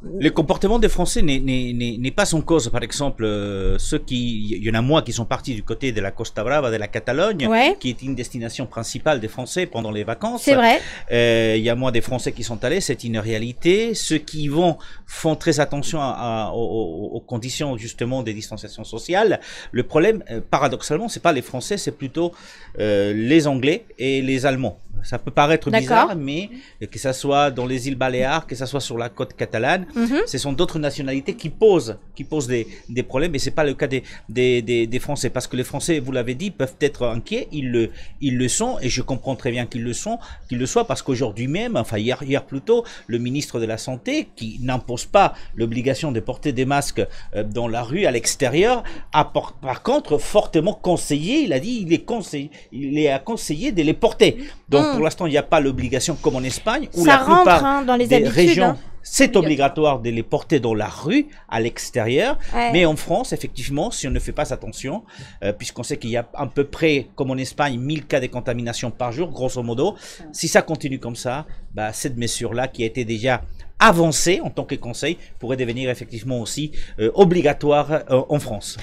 Le comportement des Français n'est pas sans cause. Par exemple, il y en a moins qui sont partis du côté de la Costa Brava, de la Catalogne, Ouais. qui est une destination principale des Français pendant les vacances. C'est vrai. Il y a moins des Français qui sont allés, c'est une réalité. Ceux qui vont font très attention aux conditions justement des distanciations sociales. Le problème, paradoxalement, c'est pas les Français, c'est plutôt les Anglais et les Allemands. Ça peut paraître bizarre, mais que ça soit dans les îles Baléares, que ça soit sur la côte catalane, ce sont d'autres nationalités qui posent des problèmes, et c'est pas le cas des Français, parce que les Français, vous l'avez dit, peuvent être inquiets, ils le sont, et je comprends très bien qu'ils le soient, parce qu'aujourd'hui même, enfin hier plutôt, le ministre de la Santé, qui n'impose pas l'obligation de porter des masques dans la rue, à l'extérieur, a par contre fortement conseillé, il a dit, il est à conseiller de les porter. Donc pour l'instant, il n'y a pas l'obligation comme en Espagne, où ça la plupart rentre, dans les des habitudes, régions, c'est obligatoire de les porter dans la rue, à l'extérieur. Ouais. Mais en France, effectivement, si on ne fait pas attention, puisqu'on sait qu'il y a à peu près, comme en Espagne, 1000 cas de contamination par jour, grosso modo, si ça continue comme ça, bah, cette mesure-là qui a été déjà avancée en tant que conseil pourrait devenir effectivement aussi obligatoire en France.